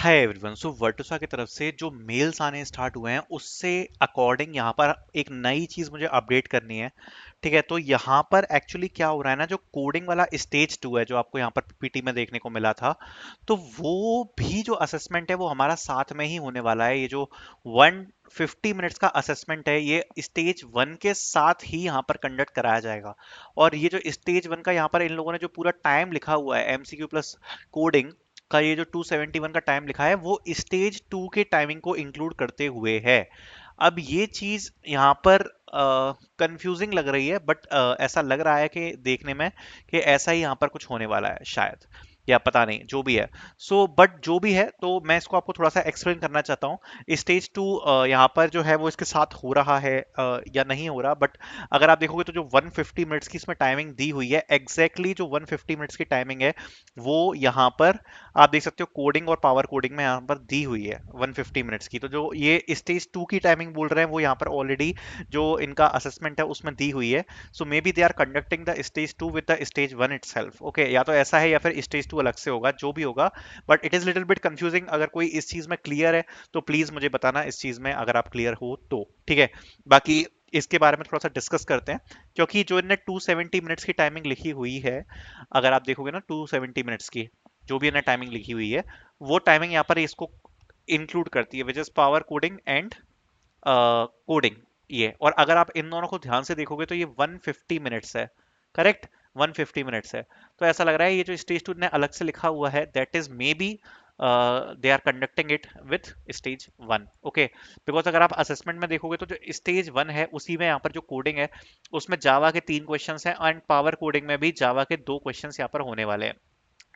Hi everyone. सो वर्टुसा की तरफ से जो मेल्स आने स्टार्ट हुए हैं उससे अकॉर्डिंग यहाँ पर एक नई चीज़ मुझे अपडेट करनी है। ठीक है, तो यहाँ पर एक्चुअली क्या हो रहा है ना, जो कोडिंग वाला स्टेज 2 है जो आपको यहाँ पर पीपीटी में देखने को मिला था, तो वो भी जो असेसमेंट है वो हमारा साथ में ही होने वाला है। ये जो 150 मिनट्स का असेसमेंट है ये स्टेज 1 के साथ ही यहाँ पर कंडक्ट कराया जाएगा। और ये जो स्टेज 1 का यहाँ पर इन लोगों ने जो पूरा टाइम लिखा हुआ है एमसीक्यू प्लस कोडिंग का, ये जो 271 का टाइम लिखा है वो स्टेज 2 के टाइमिंग को इंक्लूड करते हुए है। अब ये चीज यहाँ पर कंफ्यूजिंग लग रही है, बट ऐसा लग रहा है कि देखने में कि ऐसा ही यहाँ पर कुछ होने वाला है शायद, या पता नहीं जो भी है। सो बट जो भी है तो मैं इसको आपको थोड़ा सा एक्सप्लेन करना चाहता हूँ। स्टेज 2 यहाँ पर जो है वो इसके साथ हो रहा है या नहीं हो रहा, बट अगर आप देखोगे तो जो 150 मिनट्स की इसमें टाइमिंग दी हुई है, एग्जैक्टली जो 150 मिनट्स की टाइमिंग है वो यहाँ पर आप देख सकते हो कोडिंग और पावर कोडिंग में यहाँ पर दी हुई है 150 मिनट्स की। तो जो ये स्टेज 2 की टाइमिंग बोल रहे हैं वो यहाँ पर ऑलरेडी जो इनका असेसमेंट है उसमें दी हुई है। So may be they are conducting the stage 2 with the stage 1 itself. Okay, या तो ऐसा है या फिर स्टेज 2 अलग से होगा, जो भी होगा। But it is little bit confusing. अगर कोई इस चीज में क्लियर है तो प्लीज मुझे बताना इस चीज में, अगर आप क्लियर हो तो ठीक है। बाकी इसके बारे में थोड़ा सा डिस्कस करते हैं, क्योंकि जो इनने 270 मिनट्स की टाइमिंग लिखी हुई है, अगर आप देखोगे ना 270 मिनट्स की जो भी इन्हें टाइमिंग लिखी हुई है, वो टाइमिंग यहाँ पर इसको इंक्लूड करती है, which is power coding and coding. ये, और अगर आप इन दोनों को ध्यान से देखोगे तो ये 150 मिनट्स है। करेक्ट, 150 मिनट्स है। तो ऐसा लग रहा है ये जो स्टेज 2 ने अलग से लिखा हुआ है, that is may B they are conducting it with stage 1। Okay, because अगर आप असेसमेंट में देखोगे तो जो स्टेज 1 है उसी में यहाँ पर जो कोडिंग है उसमें जावा के 3 क्वेश्चंस हैं, एंड पावर कोडिंग में भी जावा के 2 क्वेश्चंस यहाँ पर होने वाले हैं,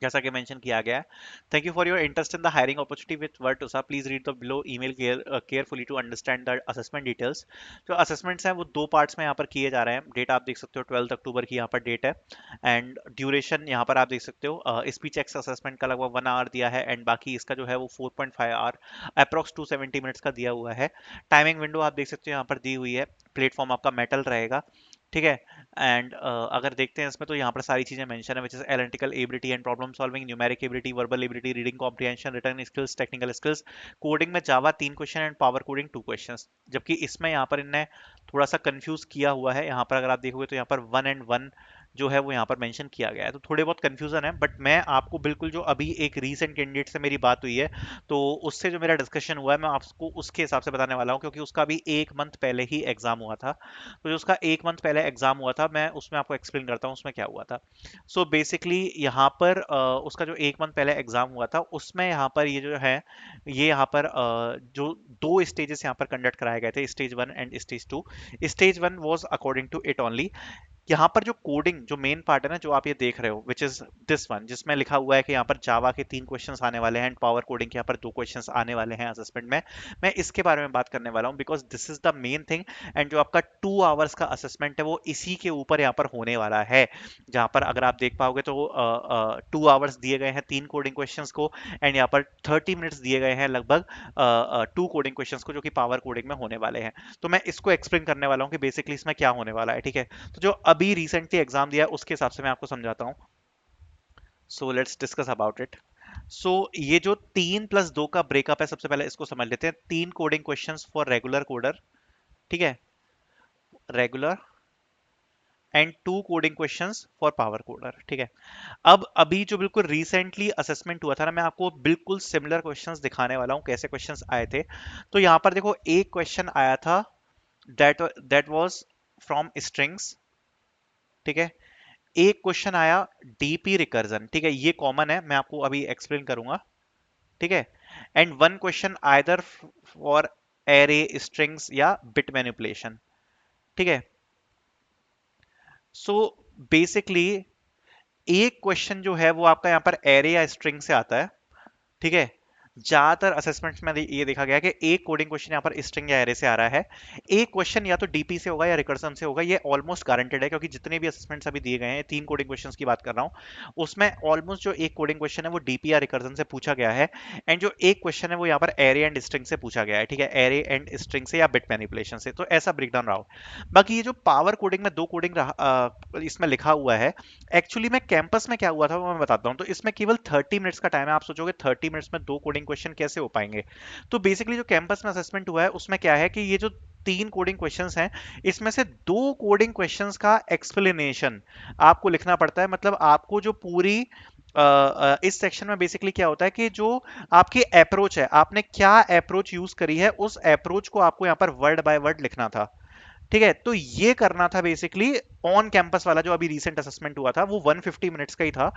जैसा कि मेंशन किया गया है। Thank you for your interest in the hiring opportunity with Vertosa. Please read the below email carefully to understand the assessment details. जो असेसमेंट्स हैं वो 2 पार्ट्स में यहाँ पर किए जा रहे हैं। डेट आप देख सकते हो 12 अक्टूबर की यहाँ पर डेट है, एंड ड्यूरेशन यहाँ पर आप देख सकते हो स्पीच एक्स असेसमेंट का लगभग 1 आवर दिया है, एंड बाकी इसका जो है वो 4.5 आवर अप्रॉक्स 270 मिनट्स का दिया हुआ है। टाइमिंग विंडो आप देख सकते हो यहाँ पर दी हुई है। प्लेटफॉर्म आपका मेटल रहेगा, ठीक है। एंड अगर देखते हैं इसमें तो यहाँ पर सारी चीजें मेंशन है, which is analytical ability and problem solving, numeric ability, verbal ability, reading comprehension, return skills, technical skills. Coding में जावा 3 question and power coding 2 question. जबकि इसमें यहाँ पर इनने थोड़ा सा कंफ्यूज किया हुआ है। यहाँ पर अगर आप देखोगे तो यहाँ पर 1 and 1 जो है वो यहाँ पर मेंशन किया गया है, तो थोड़े बहुत कंफ्यूजन है। बट मैं आपको बिल्कुल, जो अभी एक रीसेंट कैंडिडेट से मेरी बात हुई है तो उससे जो मेरा डिस्कशन हुआ है मैं आपको उसके हिसाब से बताने वाला हूँ, क्योंकि उसका भी 1 मंथ पहले ही एग्जाम हुआ था। तो जो उसका 1 मंथ पहले एग्जाम हुआ था, मैं उसमें आपको एक्सप्लेन करता हूँ उसमें क्या हुआ था। सो बेसिकली यहाँ पर उसका जो 1 मंथ पहले एग्जाम हुआ था उसमें यहाँ पर ये जो है, ये यहाँ पर जो 2 स्टेजेस यहाँ पर कंडक्ट कराए गए थे, stage 1 and stage 2। Stage 1 was according to it only. यहाँ पर जो कोडिंग जो मेन पार्ट है ना जो आप ये देख रहे हो, विच इज दिस वन, जिसमें लिखा हुआ है कि यहाँ पर जावा के 3 क्वेश्चंस आने वाले हैं एंड पावर कोडिंग के यहाँ पर 2 क्वेश्चंस आने वाले हैं असेसमेंट में, मैं इसके बारे में बात करने वाला हूँ, because this is the main thing. And जो आपका 2 आवर्स का असेसमेंट है वो इसी के ऊपर यहाँ पर होने वाला है, जहाँ पर अगर आप देख पाओगे तो 2 आवर्स दिए गए हैं 3 कोडिंग क्वेश्चंस को, एंड यहाँ पर 30 मिनट्स दिए गए हैं लगभग 2 कोडिंग क्वेश्चंस को, जो कि पावर कोडिंग में होने वाले हैं। तो मैं इसको एक्सप्लेन करने वाला हूँ कि बेसिकली इसमें क्या होने वाला है, ठीक है। तो जो अभी रिसेंटली एग्जाम दिया है उसके हिसाब से मैं आपको समझाता हूँ। So let's discuss about it. So ये जो 3+2 का ब्रेकअप है, सबसे पहले इसको समझ लेते हैं। 3 coding questions for regular coder, ठीक है, regular, and 2 coding questions for power coder, ठीक है। अब अभी जो बिल्कुल रिसेंटली असेसमेंट हुआ था ना, मैं आपको बिल्कुल सिमिलर क्वेश्चंस दिखाने वाला हूँ कैसे क्वेश्चंस आए थे। तो यहाँ पर देखो एक क्वेश्चन आया था, that that was from strings, ठीक है। एक क्वेश्चन आया डीपी रिकर्जन, ठीक है, ये कॉमन है, मैं आपको अभी एक्सप्लेन करूंगा, ठीक है। And 1 question either for array, strings या बिट मैनिपुलेशन, ठीक है। सो बेसिकली एक क्वेश्चन जो है वो आपका यहाँ पर एरे या स्ट्रिंग से आता है, ठीक है। ज्यादातर असेसमेंट्स में ये देखा गया कि एक कोडिंग क्वेश्चन यहाँ पर स्ट्रिंग या एरे से आ रहा है। एक क्वेश्चन या तो डीपी से होगा या रिकर्सन से होगा, ये ऑलमोस्ट गारंटेड है, क्योंकि जितने भी असेसमेंट्स अभी दिए गए हैं 3 कोडिंग क्वेश्चंस की बात कर रहा हूँ, उसमें ऑलमोस्ट जो एक कोडिंग क्वेश्चन है वो डीपी या रिकर्सन से पूछा गया है, एंड जो एक क्वेश्चन है वो यहाँ पर एरे एंड स्ट्रिंग से पूछा गया है, ठीक है, एरे एंड स्ट्रिंग से या बिट मैनिपुलेशन से। तो ऐसा ब्रेकडाउन रहा हो। बाकी ये जो पावर कोडिंग में 2 कोडिंग इसमें लिखा हुआ है, एक्चुअली में कैंपस में क्या हुआ था वो मैं बताता हूँ। तो इसमें केवल 30 मिनट्स का टाइम है। आप सोचोगे 30 मिनट्स में 2 कोडिंग कोडिंग क्वेश्चन कैसे हो पाएंगे। तो बेसिकली जो कैंपस में असेसमेंट हुआ है उसमें क्या है कि ये जो 3 कोडिंग क्वेश्चंस हैं, इसमें से 2 कोडिंग क्वेश्चंस का एक्सप्लेनेशन आपको लिखना पड़ता है। मतलब आपको जो पूरी इस सेक्शन में बेसिकली क्या होता है कि जो आपकी अप्रोच है, आपने क्या अप्रोच यूज करी है, उस अप्रोच को आपको यहाँ पर वर्ड बाय वर्ड लिखना था। ठीक है, तो ये करना था बेसिकली ऑन कैंपस वाला जो अभी रीसेंट असेसमेंट हुआ था, वो 150 मिनट्स का ही था।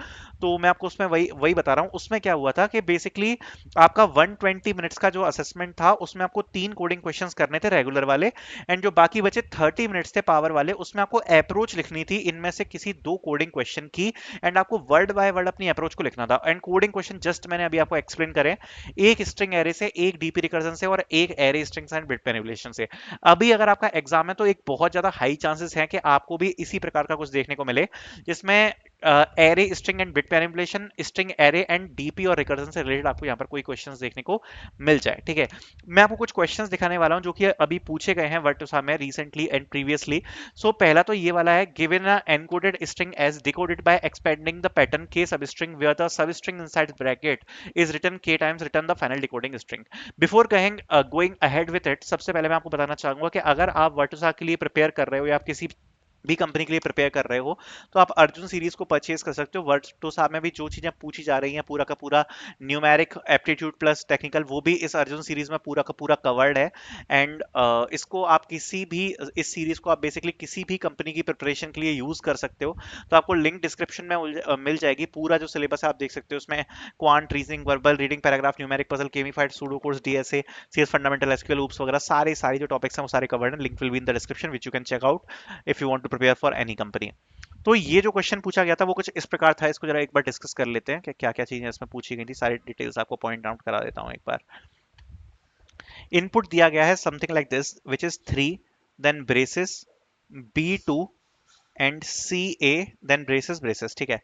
तो मैं आपको उसमें वही वही बता रहा हूँ। उसमें क्या हुआ था कि बेसिकली आपका 120 मिनट्स का जो असेसमेंट था उसमें आपको 3 कोडिंग क्वेश्चंस करने थे रेगुलर वाले, एंड जो बाकी बचे 30 मिनट्स थे पावर वाले, उसमें आपको अप्रोच लिखनी थी इनमें से किसी 2 कोडिंग क्वेश्चन की, एंड आपको वर्ड बाय वर्ड अपनी अप्रोच को लिखना था। एंड कोडिंग क्वेश्चन जस्ट मैंने अभी आपको एक्सप्लेन करें, एक स्ट्रिंग एरे से, एक डीपी रिकर्जन से, और एक array strings and bit manipulation से। अभी अगर आपका एग्जाम है तो एक बहुत ज्यादा हाई चांसेस है कि आपको भी इसी प्रकार का कुछ देखने को मिले, जिसमें array string and bit manipulation, string array and DP और रिकर्जन से रिलेटेड आपको यहाँ पर कोई क्वेश्चंस देखने को मिल जाए। ठीक है, मैं आपको कुछ क्वेश्चंस दिखाने वाला हूँ जो कि अभी पूछे गए हैं वर्टोसा में रिसेंटली एंड प्रीवियसली। सो पहला तो ये वाला है, given a encoded string as decoded by expanding the pattern k substring where the substring inside bracket is written k times return the final decoding string. Before going ahead with it, सबसे पहले मैं आपको बताना चाहूंगा कि अगर आप वर्टोसा के लिए प्रिपेयर कर रहे हो या आप किसी भी कंपनी के लिए प्रिपेयर कर रहे हो, तो आप अर्जुन सीरीज को परचेज कर सकते हो। वर्टोसा में भी जो चीजें पूछी जा रही हैं पूरा का पूरा न्यूमेरिक एप्टीट्यूड प्लस टेक्निकल, वो भी इस अर्जुन सीरीज में पूरा का पूरा कवर्ड है। एंड इसको आप किसी भी, इस सीरीज को आप बेसिकली किसी भी कंपनी की प्रिपरेशन के लिए यूज कर सकते हो। तो आपको लिंक डिस्क्रिप्शन में मिल जाएगी। पूरा जो सिलेबस है आप देख सकते हो उसमें, quant, reasoning, verbal, reading, paragraph, numeric puzzle, gamified, pseudo कोर्स, DSA, CS fundamental, SQL, OOPS वगैरह सारे सारी जो टॉपिक्स हैं वो सारे कवर्ड हैं। Link will be in the description which you can check out if you want to prepare for any company. तो ये जो क्वेश्चन पूछा गया था वो कुछ इस प्रकार था। इसको जरा एक बार डिस्कस कर लेते हैं कि क्या क्या चीजें इसमें पूछी गई थी। सारी डिटेल्स आपको पॉइंट आउट करा देता हूँ एक बार। इनपुट दिया गया है something like this, which is 3, then braces, B2 and CA, then braces braces. ठीक है,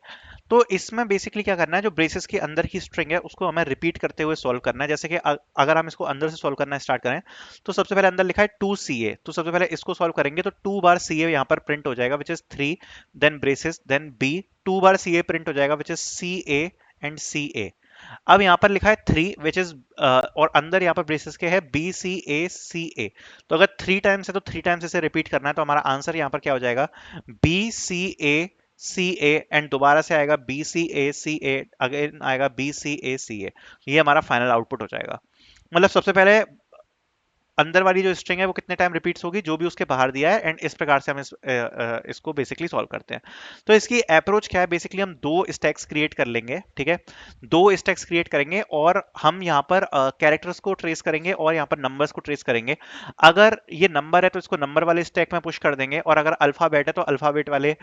तो इसमें बेसिकली क्या करना है, जो ब्रेसेस के अंदर की स्ट्रिंग है उसको हमें रिपीट करते हुए सॉल्व करना है। जैसे कि अगर हम इसको अंदर से सॉल्व करना स्टार्ट करें, तो सबसे पहले अंदर लिखा है 2CA, तो सबसे पहले इसको सॉल्व करेंगे तो 2 बार CA यहाँ पर प्रिंट हो जाएगा, which is 3, then braces, then B, 2 बार CA प्रिंट हो जाएगा, which is CA and CA। अब यहाँ पर लिखा है 3 विच इज, और अंदर यहाँ पर ब्रेसेस के है BCA CA। तो अगर 3 टाइम्स है तो 3 टाइम्स इसे रिपीट करना है, तो हमारा आंसर यहाँ पर क्या हो जाएगा, BCA CA, एंड दोबारा से आएगा BCA CA, अगेन आएगा BCA CA। ये हमारा फाइनल आउटपुट हो जाएगा। मतलब सबसे पहले अंदर वाली जो स्ट्रिंग है वो कितने टाइम रिपीट्स होगी, जो भी उसके बाहर दिया है, एंड इस प्रकार से हम इसको बेसिकली सॉल्व करते हैं। तो इसकी अप्रोच क्या है, बेसिकली हम 2 स्टैक्स क्रिएट कर लेंगे। ठीक है, 2 स्टैक्स क्रिएट करेंगे और हम यहाँ पर कैरेक्टर्स को ट्रेस करेंगे और यहाँ पर नंबर्स को ट्रेस करेंगे। अगर ये नंबर है तो इसको नंबर वाले स्टैक में पुश कर देंगे, और अगर अल्फाबेट है तो अल्फाबेट वाले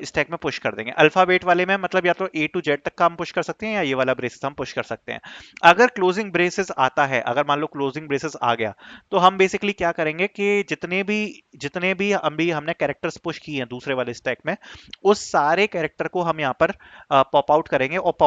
स्टैक में पुश कर देंगे। अल्फाबेट वाले में मतलब या तो A to Z तक का हम पुश कर सकते हैं, या ये वाला ब्रेसेस हम पुश कर सकते हैं। अगर क्लोजिंग ब्रेसेस आता है, अगर मान लो क्लोजिंग ब्रेसेस आ गया, तो हम बेसिकली क्या करेंगे कि जितने भी अभी हमने कैरेक्टर्स पुश किए हैं दूसरे वाले स्टैक में, उस सारे कैरेक्टर को हम यहाँ पर पॉप आउट करेंगे, और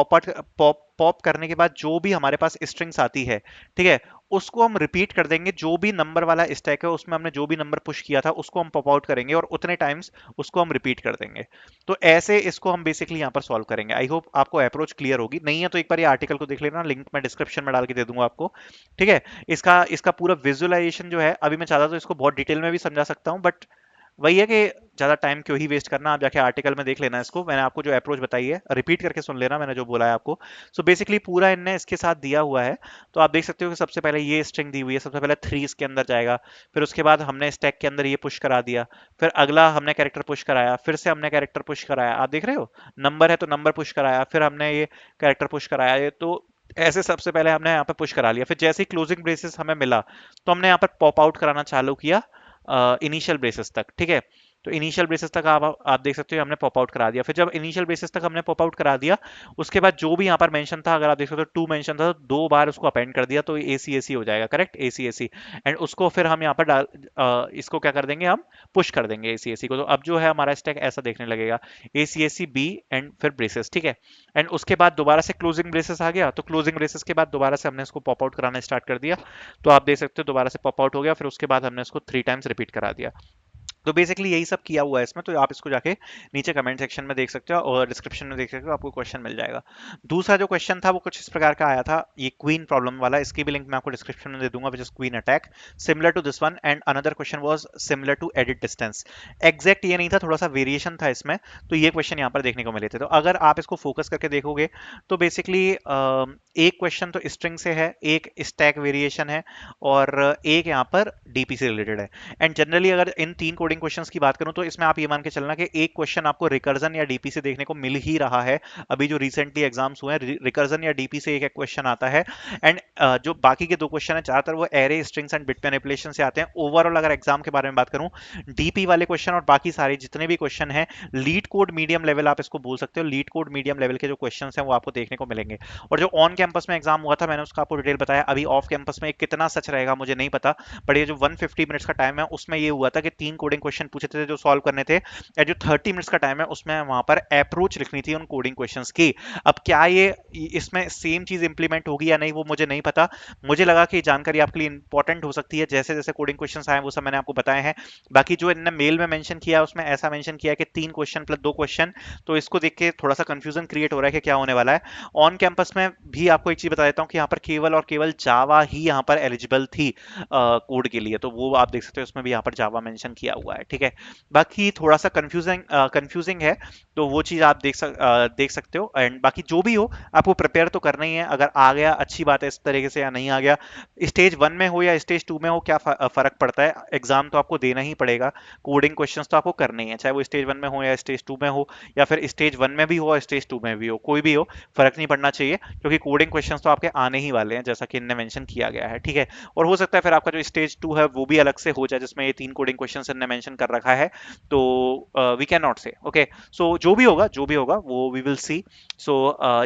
पॉप करने के बाद जो भी हमारे पास स्ट्रिंग्स आती है, ठीक है, उसको हम रिपीट कर देंगे। जो भी नंबर वाला स्टैक है उसमें हमने जो भी नंबर पुश किया था उसको हम पॉप आउट करेंगे, और उतने टाइम्स उसको हम रिपीट कर देंगे। तो ऐसे इसको हम बेसिकली यहाँ पर सॉल्व करेंगे। आई होप आपको अप्रोच क्लियर होगी। नहीं है तो एक बार ये आर्टिकल को देख लेना, लिंक मैं डिस्क्रिप्शन में डाल के दे दूंगा आपको। ठीक है, इसका इसका पूरा विजुअलाइजेशन जो है, अभी मैं चाहता तो इसको बहुत डिटेल में भी समझा सकता हूँ, बट वही है कि ज्यादा टाइम क्यों ही वेस्ट करना, आप जाके आर्टिकल में देख लेना। इसको मैंने आपको जो अप्रोच बताई है रिपीट करके सुन लेना मैंने जो बोला है आपको। सो बेसिकली पूरा इनने इसके साथ दिया हुआ है। तो आप देख सकते हो कि सबसे पहले ये स्ट्रिंग दी हुई है, सबसे पहले 3 इसके अंदर जाएगा, फिर उसके बाद हमने स्टैक के अंदर ये पुश करा दिया, फिर अगला हमने कैरेक्टर पुश कराया, फिर से हमने कैरेक्टर पुश कराया, आप देख रहे हो, नंबर है तो नंबर पुश कराया, फिर हमने ये कैरेक्टर पुश कराया। ये तो ऐसे सबसे पहले हमने यहाँ पे पुश करा लिया, फिर जैसे ही क्लोजिंग ब्रेसेस हमें मिला तो हमने यहाँ पर पॉप आउट कराना चालू किया इनिशियल ब्रेसेस तक। ठीक है, तो इनिशियल ब्रेसेस तक आप देख सकते हो हमने पॉप आउट करा दिया। फिर जब इनिशियल ब्रेसेस तक हमने पॉप आउट करा दिया, उसके बाद जो भी यहाँ पर मेंशन था, अगर आप देख सकते हो 2 मेंशन था, तो 2 बार उसको अपेंड कर दिया, तो ACAC हो जाएगा, करेक्ट, ACAC। एंड उसको फिर हम यहाँ पर इसको क्या कर देंगे, हम पुश कर देंगे ACAC को। तो अब जो है हमारा स्टैक ऐसा देखने लगेगा, ACAC B एंड फिर ब्रेसेस। ठीक है, एंड उसके बाद दोबारा से क्लोजिंग ब्रेसेस आ गया, तो क्लोजिंग ब्रेसेस के बाद दोबारा से हमने इसको पॉप आउट कराना स्टार्ट कर दिया। तो आप देख सकते हो दोबारा से पॉप आउट हो गया, फिर उसके बाद हमने इसको 3 टाइम्स रिपीट करा दिया। तो बेसिकली यही सब किया हुआ है इसमें, तो आप इसको जाके नीचे कमेंट सेक्शन में देख सकते हो और डिस्क्रिप्शन में देख सकते हो, आपको क्वेश्चन मिल जाएगा। दूसरा जो क्वेश्चन था वो कुछ इस प्रकार का आया था, ये क्वीन प्रॉब्लम वाला, इसकी भी लिंक मैं आपको डिस्क्रिप्शन में दे दूंगा, which is queen attack, similar to this one. And another question was similar to edit distance. Exact ये नहीं था, थोड़ा सा वेरिएशन था इसमें। तो ये क्वेश्चन यहाँ पर देखने को मिले थे। तो अगर आप इसको फोकस करके देखोगे तो बेसिकली एक क्वेश्चन तो स्ट्रिंग से है, एक स्टैक वेरिएशन है, और एक यहाँ पर डीपी से रिलेटेड है। एंड जनरली अगर इन तीन कोडिंग क्वेश्चंस की बात करूं तो इसमें आप ये मान के चलना कि एक क्वेश्चन आपको रिकर्जन या डीपी से देखने को मिल ही रहा है। अभी जो रिसेंटली एग्जाम्स हुए हैं, रिकर्जन या डीपी से एक एक क्वेश्चन आता है। एंड जो बाकी के दो क्वेश्चन है ज्यादातर वो array, strings and bit manipulation से आते हैं। ओवरऑल अगर एग्जाम के बारे में बात करूं, डीपी वाले क्वेश्चन और बाकी सारे जितने भी क्वेश्चन हैं, लीड कोड मीडियम लेवल आप इसको बोल सकते हो, लीड कोड मीडियम लेवल के जो क्वेश्चन हैं वो आपको देखने को मिलेंगे। और जो ऑन कैंपस में एग्जाम हुआ था मैंने उसका आपको डिटेल बताया। अभी ऑफ कैंपस में कितना सच रहेगा मुझे नहीं पता, बट ये जो 150 मिनट्स का टाइम है उसमें ये हुआ था कि तीन कोडिंग क्वेश्चन पूछे थे जो सॉल्व करने थे, या जो 30 मिनट्स का टाइम है उसमें वहां पर अप्रोच लिखनी थी उन कोडिंग क्वेश्चंस की। अब क्या ये इसमें सेम चीज इंप्लीमेंट होगी या नहीं वो मुझे नहीं पता। मुझे लगा कि जानकारी आपके लिए इंपॉर्टेंट हो सकती है, जैसे जैसे कोडिंग क्वेश्चंस आए वो सब मैंने आपको बताए हैं। बाकी जो इन्होंने मेल में मेंशन किया उसमें ऐसा मेंशन किया है कि तीन क्वेश्चन प्लस दो क्वेश्चन, तो इसको देख के थोड़ा सा कंफ्यूजन क्रिएट हो रहा है कि क्या होने वाला है। ऑन कैंपस में भी आपको एक चीज बता देता हूँ कि यहाँ पर केवल और केवल जावा ही यहाँ पर एलिजिबल थी कोड के लिए, तो वो आप देख सकते हो उसमें भी यहाँ पर जावा मेंशन किया हुआ है, ठीक है। बाकी थोड़ा सा कंफ्यूजिंग है, तो वो चीज़ आप देख सकते हो। एंड बाकी जो भी हो आपको प्रिपेयर तो करना ही है, अगर आ गया अच्छी बात है इस तरीके से, या नहीं आ गया, स्टेज वन में हो या स्टेज टू में हो क्या फर्क पड़ता है, एग्जाम तो आपको देना ही पड़ेगा। कोडिंग क्वेश्चंस तो आपको करने ही है, चाहे वो स्टेज वन में हो या स्टेज टू में हो, या फिर स्टेज वन में भी हो और स्टेज टू में भी हो, कोई भी हो, फर्क नहीं पड़ना चाहिए, क्योंकि कोडिंग क्वेश्चंस तो आपके आने ही वाले हैं जैसा कि इनने मेंशन किया गया है, ठीक है। और हो सकता है फिर आपका जो स्टेज टू है वो भी अलग से हो जाए जिसमें ये तीन कोडिंग क्वेश्चन इनने मेंशन कर रखा है। तो वी कैन नॉट से, ओके। सो जो भी होगा वो वी विल सी। सो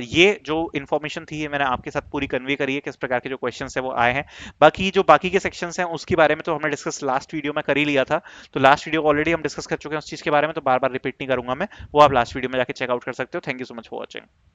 ये जो इन्फॉर्मेशन थी ये मैंने आपके साथ पूरी कन्वे करी है, किस प्रकार के जो क्वेश्चन है वो आए हैं। बाकी जो बाकी के सेक्शन हैं उसके बारे में तो हमने डिस्कस लास्ट वीडियो में कर ही लिया था, तो लास्ट वीडियो ऑलरेडी हम डिस्कस कर चुके हैं उस चीज के बारे में, तो बार बार रिपीट नहीं करूंगा मैं, वो आप लास्ट वीडियो में जाके चेकआउट कर सकते हो। Thank you so much for watching.